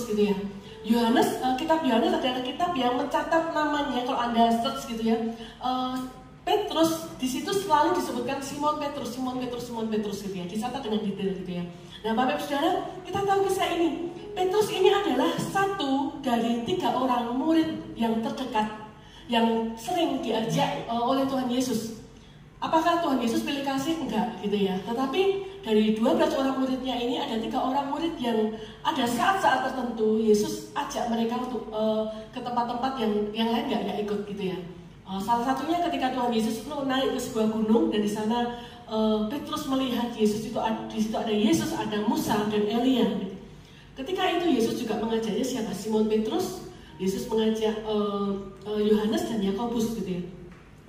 Petrus gitu ya. Kitab Yohanes adalah kitab yang mencatat namanya, kalau Anda search gitu ya. Petrus di situ selalu disebutkan Simon Petrus gitu ya, dicatat dengan detail gitu ya. Nah, Bapak Ibu Saudara, kita tahu kisah ini. Petrus ini adalah satu dari 3 orang murid yang terdekat, yang sering diajak oleh Tuhan Yesus. Apakah Tuhan Yesus pilih kasih? Enggak gitu ya. Tetapi dari 12 orang muridnya ini ada 3 orang murid yang ada saat-saat tertentu Yesus ajak mereka untuk ke tempat-tempat yang lain nggak ikut gitu ya. Salah satunya ketika Tuhan Yesus itu naik ke sebuah gunung, dan di sana Petrus melihat Yesus itu di situ ada Yesus, ada Musa dan Elia. Gitu. Ketika itu Yesus juga mengajaknya siapa? Simon Petrus. Yesus mengajak Yohanes dan Yakobus gitu ya.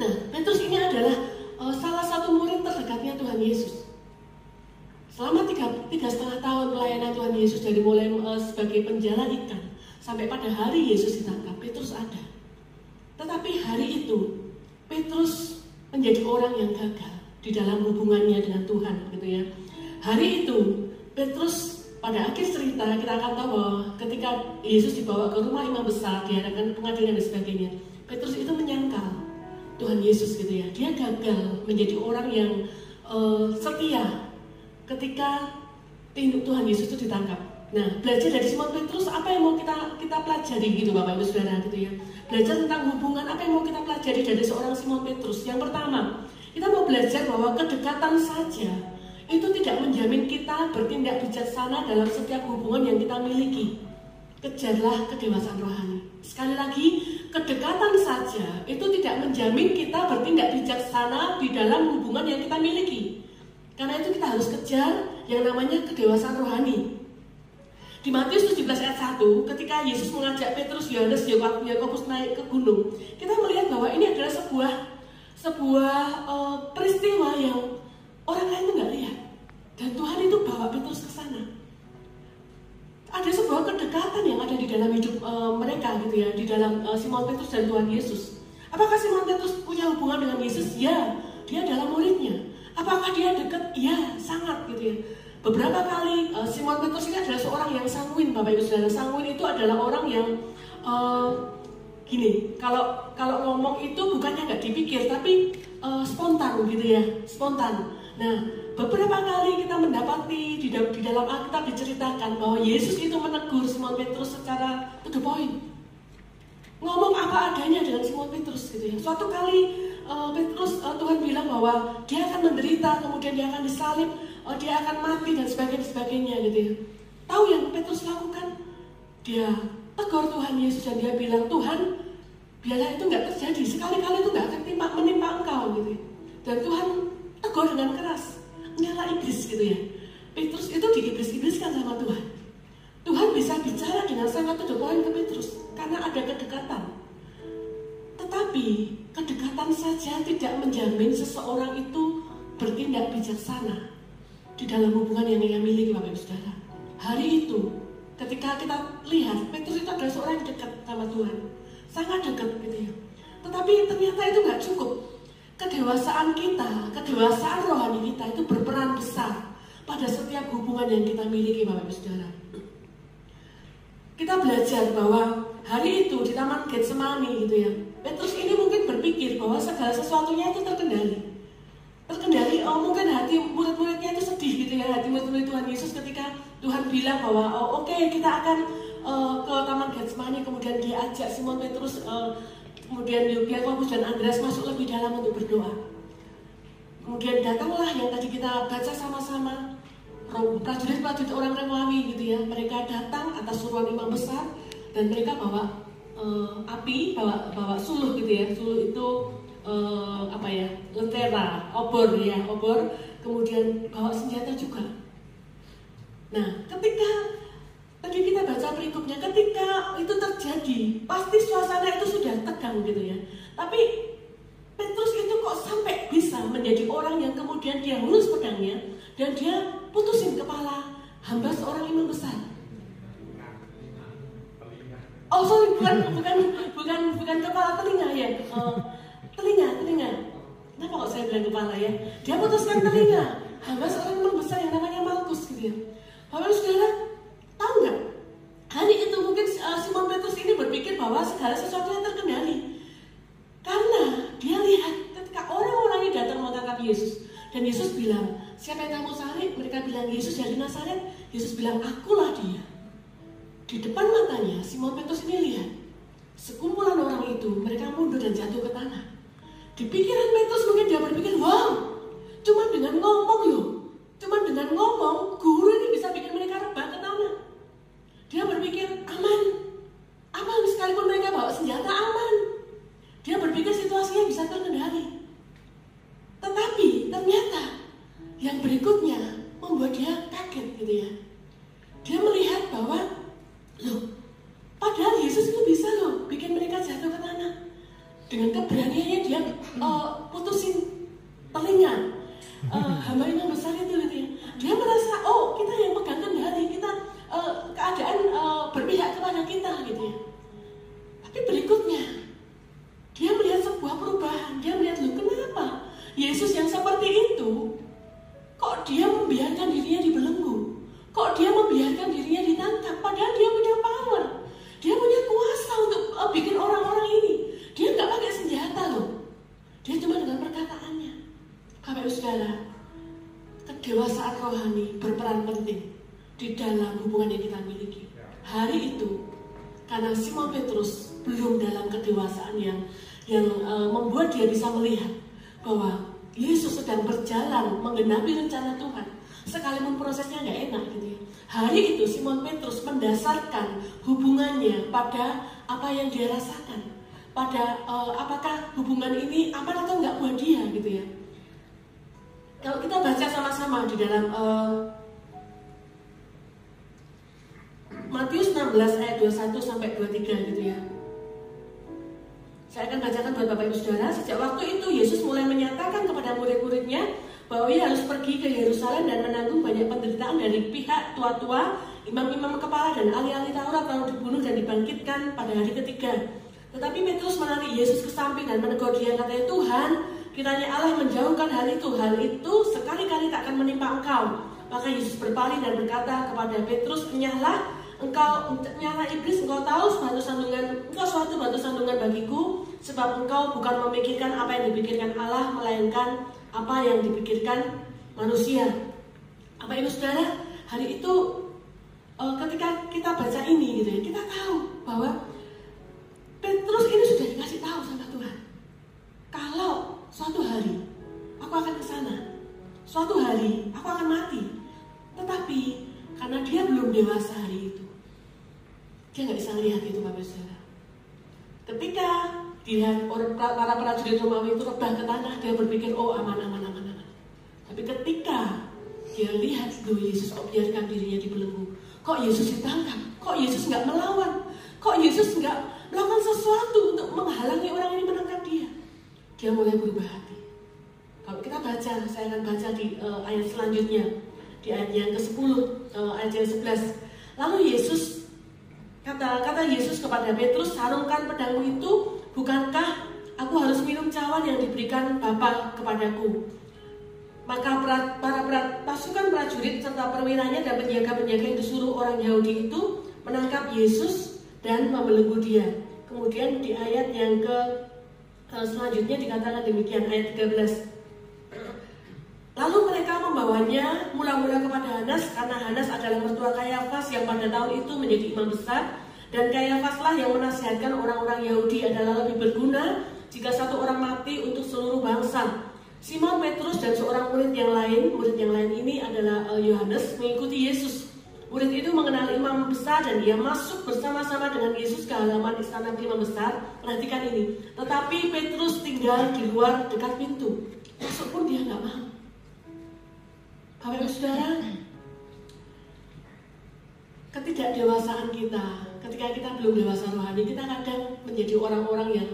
Nah, Petrus ini adalah salah satu murid terdekatnya Tuhan Yesus. Selama 3,5 tahun pelayanan Tuhan Yesus, dari mulai sebagai penjala ikan sampai pada hari Yesus ditangkap, Petrus ada. Tetapi hari itu Petrus menjadi orang yang gagal di dalam hubungannya dengan Tuhan gitu ya. Hari itu Petrus, pada akhir cerita kita akan tahu bahwa ketika Yesus dibawa ke rumah imam besar, diadakan pengadilan dan sebagainya, Petrus itu menyangkal Tuhan Yesus gitu ya. Dia gagal menjadi orang yang setia ketika Tuhan Yesus itu ditangkap. Nah, belajar dari Simon Petrus, apa yang mau kita pelajari gitu Bapak Ibu Saudara gitu ya. Belajar tentang hubungan, apa yang mau kita pelajari dari seorang Simon Petrus. Yang pertama, kita mau belajar bahwa kedekatan saja itu tidak menjamin kita bertindak bijaksana dalam setiap hubungan yang kita miliki. Kejarlah kedewasaan rohani. Sekali lagi, kedekatan saja itu tidak menjamin kita bertindak bijaksana di dalam hubungan yang kita miliki. Karena itu kita harus kejar yang namanya kedewasaan rohani. Di Matius 17 ayat 1, ketika Yesus mengajak Petrus, Yohanes, Yakobus naik ke gunung, kita melihat bahwa ini adalah sebuah peristiwa yang orang lain itu nggak lihat. Dan Tuhan itu bawa Petrus ke sana. Ada sebuah kedekatan yang ada di dalam hidup mereka gitu ya, di dalam Simon Petrus dan Tuhan Yesus. Apakah Simon Petrus punya hubungan dengan Yesus? Ya, dia adalah muridnya. Apakah dia dekat? Ya, sangat gitu ya. Beberapa kali Simon Petrus ini adalah seorang yang sanguin, Bapak Ibu Saudara. Sanguin itu adalah orang yang gini, kalau ngomong itu bukannya nggak dipikir, tapi spontan gitu ya, spontan. Nah, beberapa kali kita mendapati di dalam Alkitab diceritakan bahwa Yesus itu menegur Simon Petrus secara to the point. Ngomong apa adanya dengan Simon Petrus gitu ya. Suatu kali Petrus, Tuhan bilang bahwa dia akan menderita, kemudian dia akan disalib, dia akan mati dan sebagainya gitu ya. Tahu yang Petrus lakukan? Dia tegur Tuhan Yesus dan dia bilang, Tuhan, biarlah itu nggak terjadi, sekali-kali itu nggak akan menimpa engkau gitu ya. Dan Tuhan tegur dengan keras, nyala iblis gitu ya. Petrus itu diiblis-ibliskan sama Tuhan. Tuhan bisa bicara dengan sangat to the point ke Petrus karena ada kedekatan. Tetapi kedekatan saja tidak menjamin seseorang itu bertindak bijaksana di dalam hubungan yang ia miliki, Bapak Ibu Saudara. Hari itu, ketika kita lihat Petrus itu adalah seorang yang dekat sama Tuhan, sangat dekat gitu ya. Tetapi ternyata itu nggak cukup. Kedewasaan kita, kedewasaan rohani kita itu berperan besar pada setiap hubungan yang kita miliki, Bapak Ibu Saudara. Kita belajar bahwa hari itu di Taman Getsemani gitu ya, Petrus ini mungkin berpikir bahwa segala sesuatunya itu terkendali. Mungkin hati murid-muridnya itu sedih gitu ya, hati murid-murid Tuhan Yesus ketika Tuhan bilang bahwa oke, kita akan ke Taman Getsemani, kemudian diajak Simon Petrus, kemudian Yakobus dan Andreas masuk lebih dalam untuk berdoa. Kemudian datanglah yang tadi kita baca sama-sama, prajurit-prajurit orang Romawi gitu ya. Mereka datang atas suruhan imam besar dan mereka bawa api, bawa suluh gitu ya. Suluh itu lentera, obor, kemudian bawa senjata juga. Nah, ketika tadi kita baca perikopnya, ketika itu terjadi, pasti suasana itu sudah tegang gitu ya. Tapi Petrus itu kok sampai bisa menjadi orang yang kemudian dia hulus pedangnya dan dia putusin kepala hamba seorang imam besar. Oh sorry, bukan kepala, telinga ya. Telinga. Kenapa kok saya bilang kepala ya? Dia putuskan telinga hamba seorang imam besar yang namanya Malkus gitu ya. Bapak Saudara, tahu nggak? Hari bahwa segala sesuatu yang terkendali. Karena dia lihat ketika orang-orang ini datang mau tangkap Yesus, dan Yesus bilang, siapa yang kamu cari? Mereka bilang, Yesus dari Nazaret. Yesus bilang, akulah dia. Di depan matanya Simon Petrus ini lihat sekumpulan orang itu, mereka mundur dan jatuh ke tanah. Di pikiran Petrus mungkin dia berpikir, wow, cuma dengan ngomong loh, cuma dengan ngomong guru ini bisa bikin mereka rebah ke tanah. Dia berpikir aman, aman sekalipun mereka bawa senjata aman. Dia berpikir situasinya bisa terkendali. Tetapi ternyata yang berikutnya membuat dia kaget gitu ya. Dia melihat bahwa loh, padahal Yesus itu bisa loh bikin mereka jatuh ke tanah. Dengan keberaniannya dia putusin telinga hamba imam besar itu gitu ya. Dia merasa, oh kita yang pegang kendali, kita keadaan berpihak kepada kita gitu ya. Tapi berikutnya dia melihat sebuah perubahan. Dia melihat, loh kenapa Yesus yang seperti itu kok dia membiarkan dirinya dibelenggu, kok dia membiarkan dirinya ditangkap, padahal dia punya power, dia punya kuasa untuk bikin orang-orang ini. Dia nggak pakai senjata loh, dia cuma dengan perkataannya. Bapak Ibu Saudara, kedewasaan rohani berperan penting di dalam hubungan yang kita miliki. Hari itu karena Simon Petrus belum dalam kedewasaan yang membuat dia bisa melihat bahwa Yesus sedang berjalan menggenapi rencana Tuhan, sekalipun prosesnya nggak enak gitu ya. Hari itu Simon Petrus mendasarkan hubungannya pada apa yang dia rasakan, pada apakah hubungan ini aman atau nggak buat dia gitu ya. Kalau kita baca sama-sama di dalam Matius 16 ayat 21 sampai 23 gitu ya. Saya akan bacakan buat Bapak Ibu Saudara. Sejak waktu itu Yesus mulai menyatakan kepada murid-muridnya bahwa ia harus pergi ke Yerusalem dan menanggung banyak penderitaan dari pihak tua-tua, imam-imam kepala dan ahli-ahli Taurat, lalu dibunuh dan dibangkitkan pada hari ketiga. Tetapi Petrus menarik Yesus ke samping dan menegur dia, katanya, Tuhan, kiranya Allah menjauhkan hal itu sekali-kali tak akan menimpa engkau. Maka Yesus berpaling dan berkata kepada Petrus, enyahlah iblis, engkau tahu suatu batu sandungan bagiku, sebab engkau bukan memikirkan apa yang dipikirkan Allah, melainkan apa yang dipikirkan manusia. Apa Ibu Saudara, hari itu ketika kita baca ini gitu ya, kita tahu bahwa Petrus ini sudah dikasih tahu sama Tuhan, kalau suatu hari aku akan ke sana, suatu hari aku akan mati. Tetapi karena dia belum dewasa hari itu, dia nggak bisa lihat itu Bapak Saudara. Ketika dilihat para prajurit Romawi itu rebah ke tanah, dia berpikir, oh aman. Tapi ketika dia lihat, loh Yesus kok biarkan dirinya dibelenggu, kok Yesus ditangkap, kok Yesus nggak melawan, kok Yesus nggak melakukan sesuatu untuk menghalangi orang ini menangkap dia, dia mulai berubah hati. Kalau kita baca, saya akan baca di ayat selanjutnya, di ayat yang ke-10, ayat yang 11. Lalu Yesus kata Yesus kepada Petrus, sarungkan pedangmu itu, bukankah aku harus minum cawan yang diberikan Bapa kepadaku? Maka pasukan prajurit serta perwiranya dan penjaga-penjaga yang disuruh orang Yahudi itu menangkap Yesus dan membelenggu dia. Kemudian di ayat yang selanjutnya dikatakan demikian, ayat 13. Lalu mereka membawanya mula-mula kepada Hanas, karena Hanas adalah mertua Kayafas yang pada tahun itu menjadi imam besar. Dan Kayafaslah yang menasihatkan orang-orang Yahudi adalah lebih berguna jika satu orang mati untuk seluruh bangsa. Simon Petrus dan seorang murid yang lain ini adalah Yohanes, mengikuti Yesus. Murid itu mengenal imam besar dan dia masuk bersama-sama dengan Yesus ke halaman istana imam besar. Perhatikan ini. Tetapi Petrus tinggal di luar dekat pintu. Masuk pun dia nggak mau. Bapak Ibu Saudara, ketidakdewasaan kita, ketika kita belum dewasa rohani, kita kadang menjadi orang-orang yang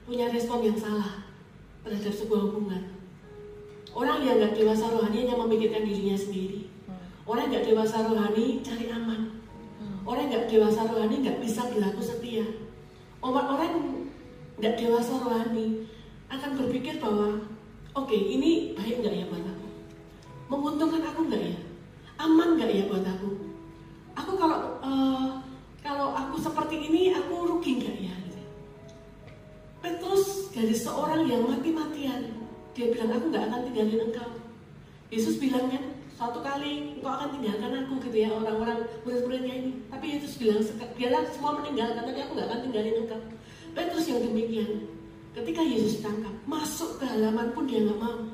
punya respon yang salah terhadap sebuah hubungan. Orang yang gak dewasa rohani hanya memikirkan dirinya sendiri. Orang yang gak dewasa rohani cari aman. Orang yang gak dewasa rohani gak bisa berlaku setia. Orang yang gak dewasa rohani akan berpikir bahwa oke, ini baik gak ya buat aku? Menguntungkan aku nggak ya? Aman nggak ya buat aku? Aku kalau aku seperti ini, aku rugi nggak ya? dari seorang yang mati-matian. Dia bilang, aku nggak akan tinggalin engkau. Yesus bilang kan, suatu kali engkau akan tinggalkan aku gitu ya, orang-orang murid-muridnya ini. Tapi Yesus bilang, biarlah semua meninggalkan, tapi aku nggak akan tinggalin engkau. Petrus yang demikian, ketika Yesus tangkap, masuk ke halaman pun dia nggak mau.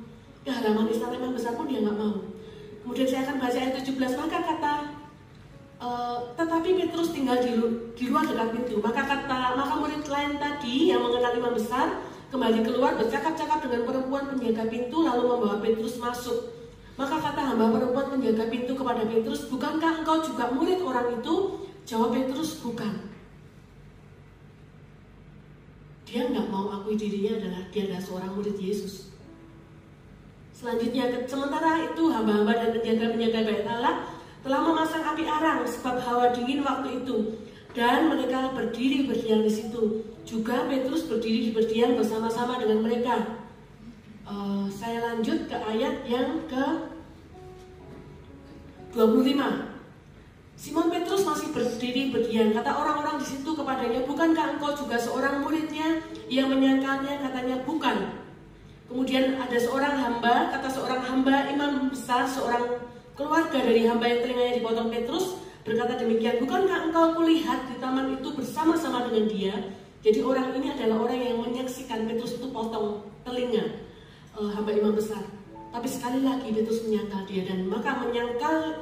Ke halaman istana imam besar pun dia nggak mau. Kemudian saya akan baca ayat 17, maka kata, tetapi Petrus tinggal di luar dekat pintu. Maka murid lain tadi yang mengenal imam besar kembali keluar bercakap-cakap dengan perempuan penjaga pintu lalu membawa Petrus masuk. Maka kata hamba perempuan penjaga pintu kepada Petrus, bukankah engkau juga murid orang itu? Jawab Petrus, bukan. Dia nggak mau akui dirinya dia adalah seorang murid Yesus. Selanjutnya, sementara itu hamba-hamba dan penjaga-penjaga bait Allah telah memasang api arang sebab hawa dingin waktu itu, dan mereka berdiri berdiam di situ. Juga Petrus berdiri berdiam bersama-sama dengan mereka. Saya lanjut ke ayat yang ke 25. Simon Petrus masih berdiri berdiam. Kata orang-orang di situ kepadanya, bukankah engkau juga seorang muridnya? Ia menyangkalnya, katanya bukan. Kemudian ada seorang hamba, kata seorang hamba imam besar, seorang keluarga dari hamba yang telinganya dipotong Petrus, berkata demikian, bukankah engkau kulihat di taman itu bersama-sama dengan dia? Jadi orang ini adalah orang yang menyaksikan Petrus itu potong telinga hamba imam besar. Tapi sekali lagi Petrus menyangkal dia, dan maka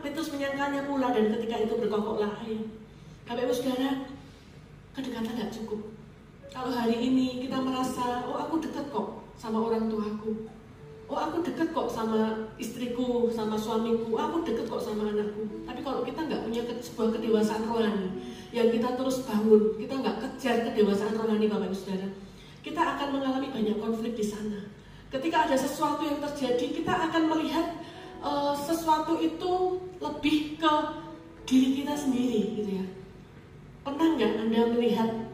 Petrus menyangkalnya pula, dan ketika itu berkokoklah air. Bapak Ibu Saudara, kedekatan tidak cukup. Kalau hari ini kita merasa, oh aku dekat kok sama orang tuaku, oh aku dekat kok sama istriku, sama suamiku, aku dekat kok sama anakku. Tapi kalau kita nggak punya sebuah kedewasaan rohani yang kita terus bangun, kita nggak kejar kedewasaan rohani Bapak Ibu Saudara, kita akan mengalami banyak konflik di sana. Ketika ada sesuatu yang terjadi, kita akan melihat sesuatu itu lebih ke diri kita sendiri, gitu ya. Pernah nggak Anda melihat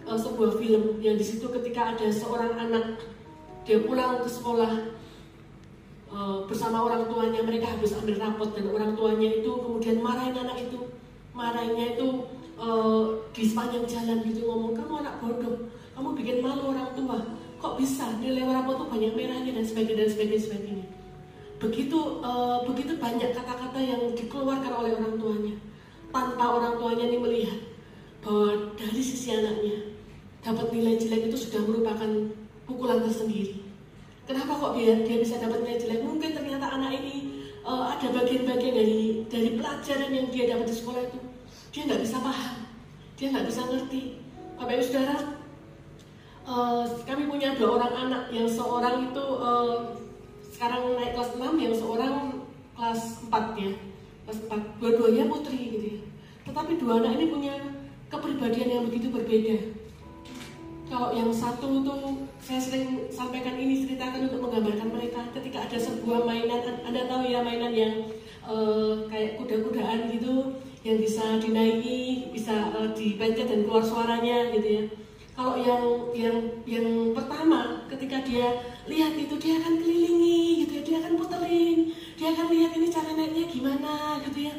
sebuah film yang di situ ketika ada seorang anak, dia pulang ke sekolah bersama orang tuanya, mereka habis ambil rapot, dan orang tuanya itu kemudian marahin anak itu, marahinnya itu di sepanjang jalan gitu, ngomong, kamu anak bodoh, kamu bikin malu orang tua. Kok bisa nilai rapot tuh banyak merahnya dan sebagainya dan sebagainya. Begitu banyak kata-kata yang dikeluarkan oleh orang tuanya tanpa orang tuanya ini melihat bahwa dari sisi anaknya dapat nilai jelek itu sudah merupakan pukulan tersendiri. Kenapa kok dia bisa dapat nilai jelek? Mungkin ternyata anak ini ada bagian-bagian dari pelajaran yang dia dapat di sekolah itu dia nggak bisa paham, dia nggak bisa ngerti. Bapak Ibu Saudara, kami punya 2 orang anak, yang seorang itu sekarang naik kelas 6, yang seorang kelas 4 ya, kelas 4. Dua-duanya putri gitu ya. Tetapi 2 anak ini punya kepribadian yang begitu berbeda. Kalau yang satu tuh saya sering sampaikan ini, ceritakan untuk menggambarkan mereka ketika ada sebuah mainan, Anda tahu ya, mainan yang kayak kuda-kudaan gitu, yang bisa dinaiki, bisa dipencet dan keluar suaranya gitu ya. Kalau yang pertama, ketika dia lihat itu, dia akan kelilingi gitu ya, dia akan puterin, dia akan lihat ini cara naiknya gimana gitu ya,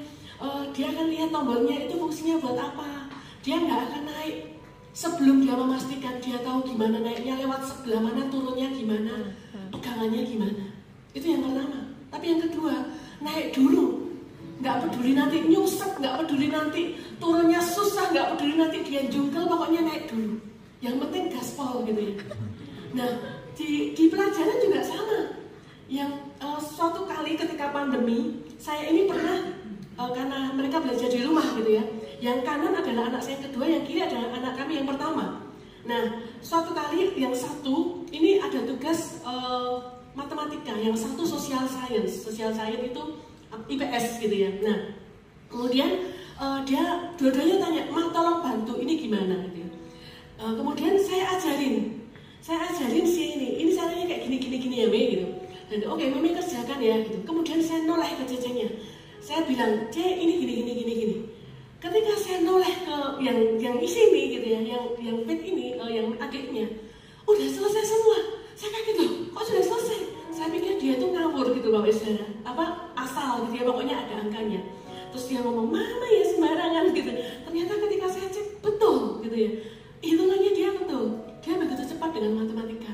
dia akan lihat tombolnya itu fungsinya buat apa. Dia nggak akan naik sebelum dia memastikan dia tahu gimana naiknya, lewat sebelah mana, turunnya gimana, pegangannya gimana. Itu yang pertama. Tapi yang kedua, naik dulu, nggak peduli nanti nyusap, nggak peduli nanti turunnya susah, nggak peduli nanti dia jungkel, pokoknya naik dulu. Yang penting gaspol gitu ya. Nah, di pelajaran juga sama. Yang suatu kali ketika pandemi, saya ini pernah karena mereka belajar di rumah gitu ya. Yang kanan adalah anak saya yang kedua, yang kiri adalah anak kami yang pertama. Nah, suatu kali yang satu ini ada tugas matematika, yang satu social science. Social science itu IPS gitu ya. Nah, kemudian dia dua-duanya tanya, "Ma, tolong bantu, ini gimana?" gitu ya. Kemudian saya ajarin si ini caranya kayak gini ya, Mei gitu. Dan oke, Mei kerjakan ya gitu. Kemudian saya noleh ke Cecenya. Saya bilang, "Ce, ini gini." Ketika saya noleh ke yang isi nih gitu ya, yang pet ini, yang adiknya, udah selesai semua. Saya kaget loh, kok sudah selesai? Saya pikir dia tuh ngawur gitu Bapak Ibu, asal gitu ya, pokoknya ada angkanya. Terus dia ngomong, "Mama ya sembarangan" gitu. Ternyata ketika saya cek betul gitu ya. Hitungannya dia betul, dia begitu cepat dengan matematika.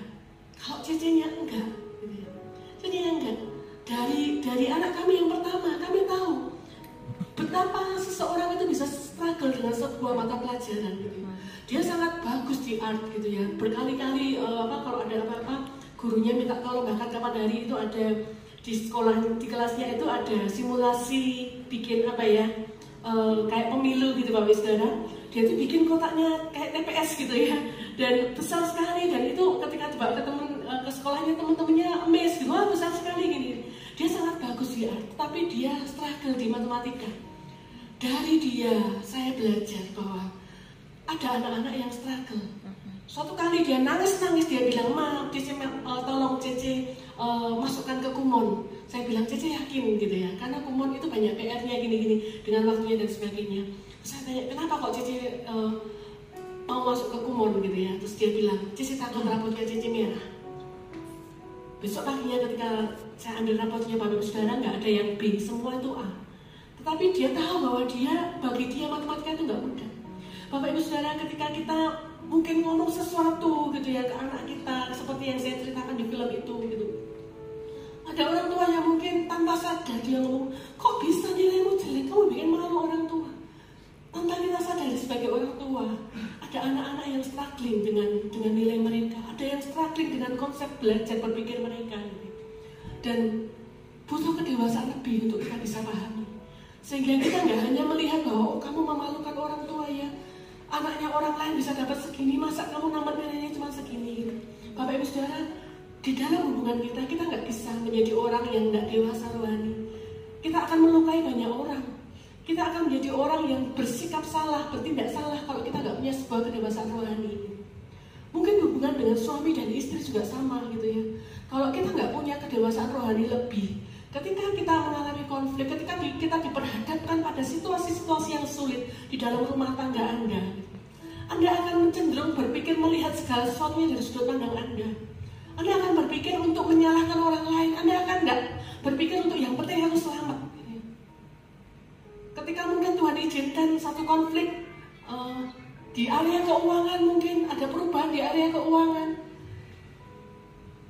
sebuah mata pelajaran gitu. Dia sangat bagus di art gitu ya. Berkali-kali kalau ada apa-apa gurunya minta tolong, bahkan kapan hari itu ada di sekolah, di kelasnya itu ada simulasi bikin apa ya, kayak pemilu gitu Bapak Saudara. Dia tuh bikin kotaknya kayak TPS gitu ya, dan besar sekali. Dan itu ketika dibawa ke sekolahnya, teman-temannya amazed gitu, wah besar sekali gini. Dia sangat bagus di art, tapi dia struggle di matematika. Dari dia saya belajar bahwa ada anak-anak yang struggle. Suatu kali dia nangis-nangis, dia bilang, "Ma, Cece tolong Cece masukkan ke Kumon." Saya bilang, "Cece yakin gitu ya, karena Kumon itu banyak PR-nya gini-gini dengan waktunya dan sebagainya." Saya tanya, "Kenapa kok Cece mau masuk ke Kumon gitu ya?" Terus dia bilang, "Cece takut rapotnya Cece merah." Besok paginya ketika saya ambil rapotnya Bapak Saudara, nggak ada yang B, semua itu A. Tetapi dia tahu bahwa bagi dia matematika itu nggak mudah. Bapak Ibu Saudara, ketika kita mungkin ngomong sesuatu gitu ya ke anak kita, seperti yang saya ceritakan di film itu gitu. Ada orang tua yang mungkin tanpa sadar dia ngomong, "Kok bisa nilaimu jelek, kamu bikin malu orang tua." Tanpa kita sadari sebagai orang tua, ada anak-anak yang struggling dengan nilai mereka, ada yang struggling dengan konsep belajar berpikir mereka gitu. Dan butuh kedewasaan lebih untuk kita bisa pahami. Sehingga kita nggak hanya melihat bahwa kamu memalukan orang tua ya, anaknya orang lain bisa dapat segini, masa kamu nomor nilainya cuma segini gitu. Bapak Ibu Saudara, di dalam hubungan kita nggak bisa menjadi orang yang nggak dewasa rohani. Kita akan melukai banyak orang. Kita akan menjadi orang yang bersikap salah, bertindak salah kalau kita nggak punya sebuah kedewasaan rohani. Mungkin hubungan dengan suami dan istri juga sama gitu ya. Kalau kita nggak punya kedewasaan rohani lebih, ketika kita mengalami konflik, ketika kita diperhadapkan pada situasi-situasi yang sulit di dalam rumah tangga Anda akan cenderung berpikir melihat segala sesuatunya dari sudut pandang Anda. Anda akan berpikir untuk menyalahkan orang lain. Anda akan nggak berpikir untuk yang penting aku selamat. Ketika mungkin Tuhan izinkan satu konflik di area keuangan, mungkin ada perubahan di area keuangan,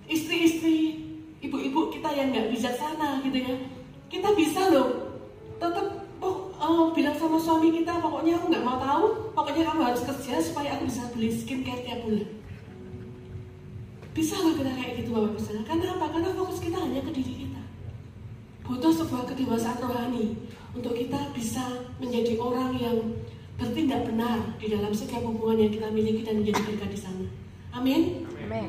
istri-istri, ibu-ibu kita yang nggak bijaksana gitu ya, kita bisa loh tetap bilang sama suami kita, "Pokoknya aku nggak mau tahu, pokoknya kamu harus kerja supaya aku bisa beli skincare tiap bulan." Bisa loh kita kayak gitu Bapak Ibu Saudara. Karena apa? Karena fokus kita hanya ke diri kita. Butuh sebuah kedewasaan rohani untuk kita bisa menjadi orang yang bertindak benar di dalam setiap hubungan yang kita miliki dan menjadi berkat di sana. Amin. Amin.